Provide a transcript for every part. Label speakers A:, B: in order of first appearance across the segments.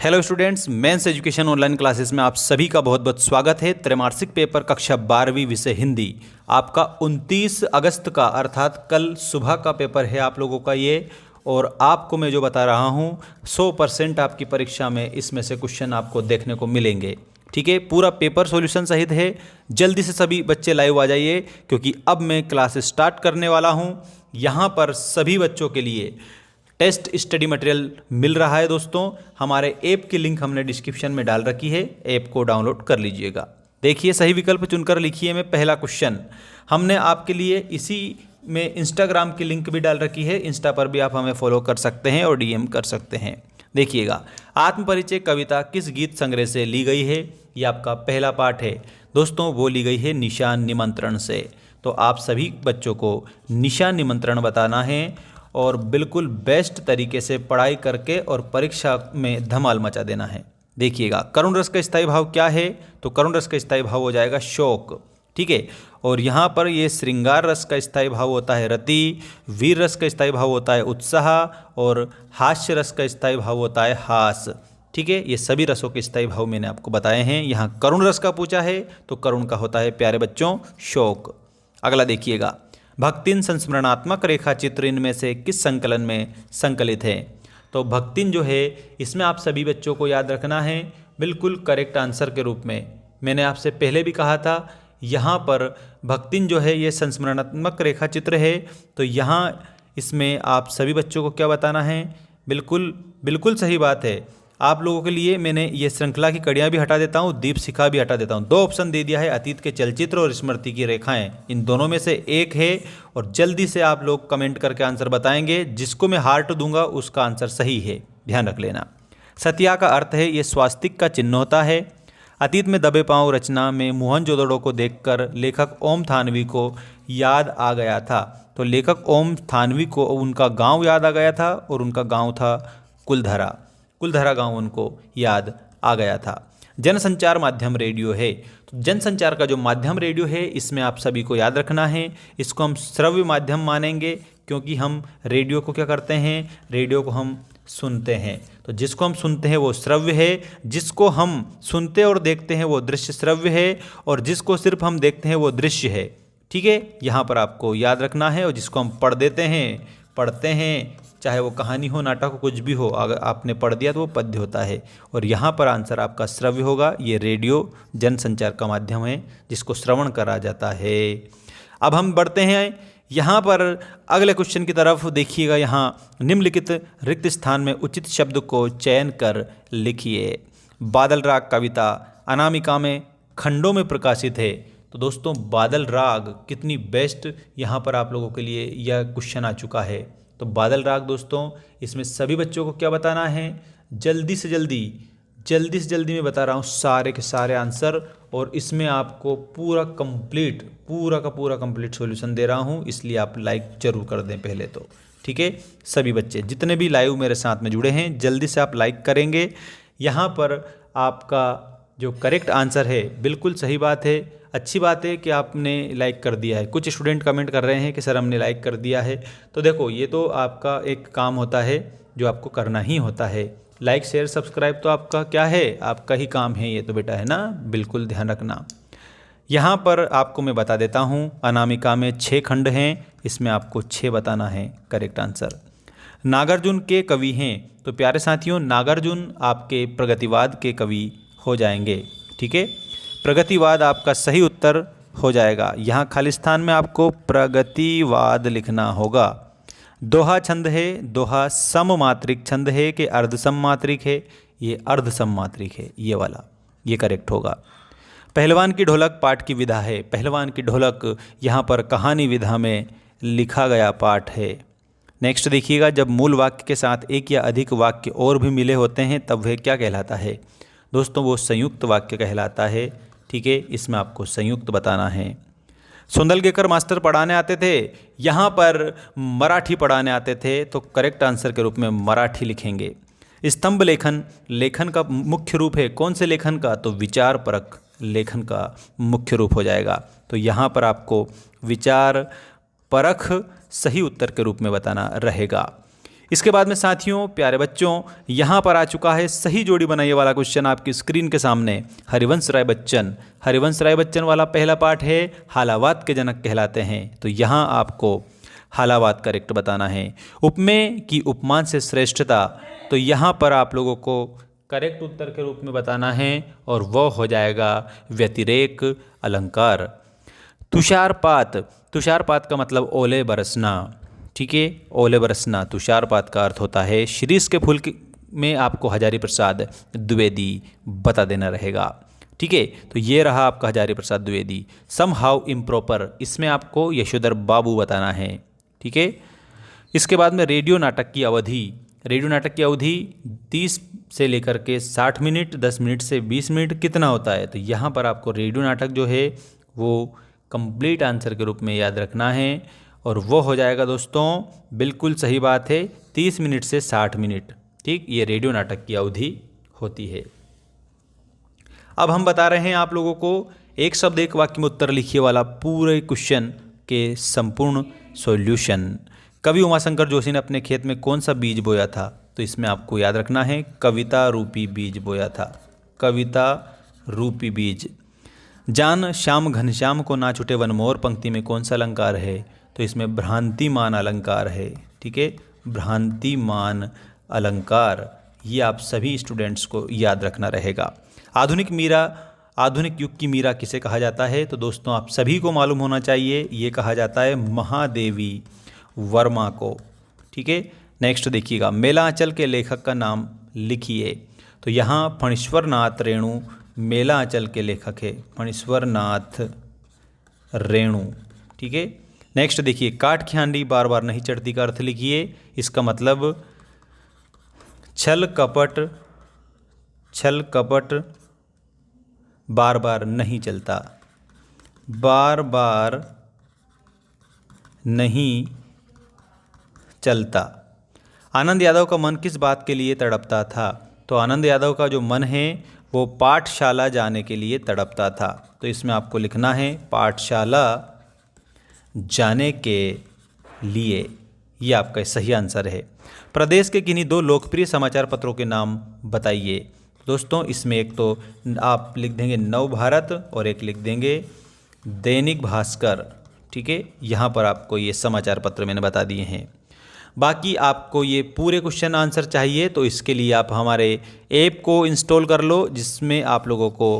A: Hello students, men's education online classes में आप सभी का बहुत बहुत स्वागत है। त्रैमासिक पेपर कक्षा 12वीं विषय हिंदी आपका 29 अगस्त का अर्थात कल सुबह का पेपर है आप लोगों का ये। और आपको मैं जो बता रहा हूँ 100% आपकी परीक्षा में इसमें से क्वेश्चन आपको देखने को मिलेंगे। ठीक है, पूरा पेपर सॉल्यूशन सहित है। जल्दी से सभी बच्चे लाइव आ जाइए क्योंकि अब मैं क्लास स्टार्ट करने वाला हूँ। यहाँ पर सभी बच्चों के लिए टेस्ट स्टडी मटेरियल मिल रहा है। दोस्तों, हमारे ऐप की लिंक हमने डिस्क्रिप्शन में डाल रखी है, ऐप को डाउनलोड कर लीजिएगा। देखिए, सही विकल्प चुनकर लिखिए में पहला क्वेश्चन। हमने आपके लिए इसी में इंस्टाग्राम की लिंक भी डाल रखी है, इंस्टा पर भी आप हमें फॉलो कर सकते हैं और डीएम कर सकते हैं। देखिएगा, आत्मपरिचय कविता किस गीत संग्रह से ली गई है? ये आपका पहला पार्ट है दोस्तों, वो ली गई है निशान निमंत्रण से। तो आप सभी बच्चों को निशान निमंत्रण बताना है और बिल्कुल बेस्ट तरीके से पढ़ाई करके और परीक्षा में धमाल मचा देना है। देखिएगा, करुण रस का स्थायी भाव क्या है? तो करुण रस का स्थायी भाव हो जाएगा शोक। ठीक है, और यहाँ पर ये श्रृंगार रस का स्थायी भाव होता है रति, वीर रस का स्थायी भाव होता है उत्साह और हास्य रस का स्थायी भाव होता है हास। ठीक है, ये सभी रसों के स्थायी भाव मैंने आपको बताए हैं। यहाँ करुण रस का पूछा है तो करुण का होता है प्यारे बच्चों शोक। अगला देखिएगा, भक्तिन संस्मरणात्मक रेखा चित्र इनमें से किस संकलन में संकलित है? तो भक्तिन जो है इसमें आप सभी बच्चों को याद रखना है बिल्कुल करेक्ट आंसर के रूप में। मैंने आपसे पहले भी कहा था, यहाँ पर भक्तिन जो है ये संस्मरणात्मक रेखा चित्र है। तो यहाँ इसमें आप सभी बच्चों को क्या बताना है? बिल्कुल बिल्कुल सही बात है। आप लोगों के लिए मैंने ये श्रृंखला की कड़ियाँ भी हटा देता हूँ, दीप शिखा भी हटा देता हूँ। दो ऑप्शन दे दिया है, अतीत के चलचित्र और स्मृति की रेखाएं। इन दोनों में से एक है और जल्दी से आप लोग कमेंट करके आंसर बताएंगे। जिसको मैं हार्ट दूंगा उसका आंसर सही है, ध्यान रख लेना। सतिया का अर्थ है ये स्वास्तिक का चिन्ह होता है। अतीत में दबे पांव रचना में मोहनजोदड़ो को देखकर लेखक ओम थानवी को याद आ गया था। तो लेखक ओम थानवी को उनका गाँव याद आ गया था और उनका गाँव था कुलधरा। कुलधरा गांव उनको याद आ गया था। जनसंचार माध्यम रेडियो है। तो जनसंचार का जो माध्यम रेडियो है इसमें आप सभी को याद रखना है, इसको हम श्रव्य माध्यम मानेंगे क्योंकि हम रेडियो को क्या करते हैं? रेडियो को हम सुनते हैं। तो जिसको हम सुनते हैं वो श्रव्य है, जिसको हम सुनते और देखते हैं वो दृश्य श्रव्य है और जिसको सिर्फ हम देखते हैं वो दृश्य है। ठीक है, यहाँ पर आपको याद रखना है। और जिसको हम पढ़ते हैं चाहे वो कहानी हो, नाटक हो, कुछ भी हो, अगर आपने पढ़ दिया तो वो पद्य होता है। और यहाँ पर आंसर आपका श्रव्य होगा। ये रेडियो जनसंचार का माध्यम है जिसको श्रवण करा जाता है। अब हम बढ़ते हैं यहाँ पर अगले क्वेश्चन की तरफ। देखिएगा, यहाँ निम्नलिखित रिक्त स्थान में उचित शब्द को चयन कर लिखिए। बादल राग कविता अनामिका में खंडों में प्रकाशित है। तो दोस्तों, बादल राग कितनी बेस्ट यहाँ पर आप लोगों के लिए यह क्वेश्चन आ चुका है। तो बादल राग दोस्तों, इसमें सभी बच्चों को क्या बताना है? जल्दी से जल्दी मैं बता रहा हूँ सारे के सारे आंसर। और इसमें आपको पूरा का पूरा कंप्लीट सॉल्यूशन दे रहा हूँ, इसलिए आप लाइक जरूर कर दें पहले तो। ठीक है, सभी बच्चे जितने भी लाइव मेरे साथ में जुड़े हैं जल्दी से आप लाइक करेंगे। यहाँ पर आपका जो करेक्ट आंसर है बिल्कुल सही बात है। अच्छी बात है कि आपने लाइक कर दिया है। कुछ स्टूडेंट कमेंट कर रहे हैं कि सर हमने लाइक कर दिया है। तो देखो, ये तो आपका एक काम होता है जो आपको करना ही होता है। लाइक शेयर सब्सक्राइब तो आपका क्या है? आपका ही काम है ये तो बेटा, है ना? बिल्कुल ध्यान रखना। यहाँ पर आपको मैं बता देता हूँ, अनामिका में 6 खंड हैं, इसमें आपको 6 बताना है करेक्ट आंसर। नागार्जुन के कवि हैं। तो प्यारे साथियों, नागार्जुन आपके प्रगतिवाद के कवि हो जाएंगे। ठीक है, प्रगतिवाद आपका सही उत्तर हो जाएगा। यहाँ खालिस्तान में आपको प्रगतिवाद लिखना होगा। दोहा छंद है। दोहा सममात्रिक छंद है कि अर्ध सममात्रिक है? ये अर्ध सममात्रिक है, ये वाला, ये करेक्ट होगा। पहलवान की ढोलक पाठ की विधा है। पहलवान की ढोलक यहाँ पर कहानी विधा में लिखा गया पाठ है। नेक्स्ट देखिएगा, जब मूल वाक्य के साथ एक या अधिक वाक्य और भी मिले होते हैं तब वह क्या कहलाता है? दोस्तों, वो संयुक्त वाक्य कहलाता है। ठीक है, इसमें आपको संयुक्त बताना है। सुंदलगेकर मास्टर पढ़ाने आते थे, यहाँ पर मराठी पढ़ाने आते थे। तो करेक्ट आंसर के रूप में मराठी लिखेंगे। स्तंभ लेखन का मुख्य रूप है। कौन से लेखन का? तो विचार परक लेखन का मुख्य रूप हो जाएगा। तो यहाँ पर आपको विचार परख सही उत्तर के रूप में बताना रहेगा। इसके बाद में साथियों, प्यारे बच्चों, यहाँ पर आ चुका है सही जोड़ी बनाइए वाला क्वेश्चन आपकी स्क्रीन के सामने। हरिवंश राय बच्चन वाला पहला पाठ है, हालावात के जनक कहलाते हैं। तो यहाँ आपको हालावात करेक्ट बताना है। उपमेय की उपमान से श्रेष्ठता, तो यहाँ पर आप लोगों को करेक्ट उत्तर के रूप में बताना है और वह हो जाएगा व्यतिरेक अलंकार। तुषारपात का मतलब ओले बरसना, ठीक है, ओले बरसना तुषारपात का अर्थ होता है। शिरीष के फूल में आपको हजारी प्रसाद द्विवेदी बता देना रहेगा, ठीक है। तो ये रहा आपका Hazari Prasad Dwivedi. Some how improper, इसमें आपको यशोधर बाबू बताना है, ठीक है। इसके बाद में रेडियो नाटक की अवधि 30 से लेकर के 60 मिनट, 10 मिनट से 20 मिनट कितना होता है। तो यहाँ पर आपको रेडियो नाटक जो है वो कंप्लीट आंसर के रूप में याद रखना है और वो हो जाएगा दोस्तों, बिल्कुल सही बात है, 30 मिनट से 60 मिनट, ठीक, ये रेडियो नाटक की अवधि होती है। अब हम बता रहे हैं आप लोगों को एक शब्द एक वाक्य में उत्तर लिखिए वाला पूरे क्वेश्चन के संपूर्ण सॉल्यूशन। कवि उमाशंकर जोशी ने अपने खेत में कौन सा बीज बोया था। तो इसमें आपको याद रखना है कविता रूपी बीज बोया था, कविता रूपी बीज। जान श्याम घनश्याम को ना छूटे वनमोर पंक्ति में कौन सा अलंकार है। तो इसमें भ्रांतिमान अलंकार है, ठीक है, भ्रांतिमान अलंकार। ये आप सभी स्टूडेंट्स को याद रखना रहेगा। आधुनिक युग की मीरा किसे कहा जाता है। तो दोस्तों आप सभी को मालूम होना चाहिए, ये कहा जाता है महादेवी वर्मा को, ठीक है। नेक्स्ट देखिएगा, मेला आंचल के लेखक का नाम लिखिए। तो यहाँ फणीश्वर नाथ रेणु मेला आंचल के लेखक है, फणीश्वर नाथ रेणु, ठीक है। नेक्स्ट देखिए, काठ की हांडी बार बार नहीं चढ़ती का अर्थ लिखिए। इसका मतलब छल कपट बार बार नहीं चलता, बार बार नहीं चलता। आनंद यादव का मन किस बात के लिए तड़पता था। तो आनंद यादव का जो मन है वो पाठशाला जाने के लिए तड़पता था। तो इसमें आपको लिखना है पाठशाला जाने के लिए, ये आपका सही आंसर है। प्रदेश के किन्हीं 2 लोकप्रिय समाचार पत्रों के नाम बताइए। दोस्तों इसमें एक तो आप लिख देंगे नव भारत और एक लिख देंगे दैनिक भास्कर, ठीक है। यहाँ पर आपको ये समाचार पत्र मैंने बता दिए हैं। बाकी आपको ये पूरे क्वेश्चन आंसर चाहिए तो इसके लिए आप हमारे ऐप को इंस्टॉल कर लो, जिसमें आप लोगों को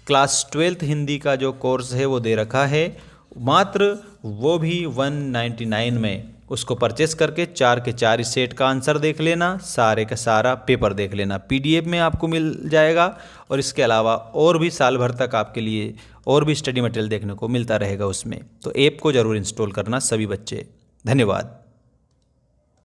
A: क्लास 12th हिंदी का जो कोर्स है वो दे रखा है, मात्र वो भी 199 में। उसको परचेस करके 4 के 4 सेट का आंसर देख लेना, सारे का सारा पेपर देख लेना, PDF में आपको मिल जाएगा। और इसके अलावा और भी साल भर तक आपके लिए और भी स्टडी मटेरियल देखने को मिलता रहेगा उसमें। तो ऐप को ज़रूर इंस्टॉल करना सभी बच्चे। धन्यवाद।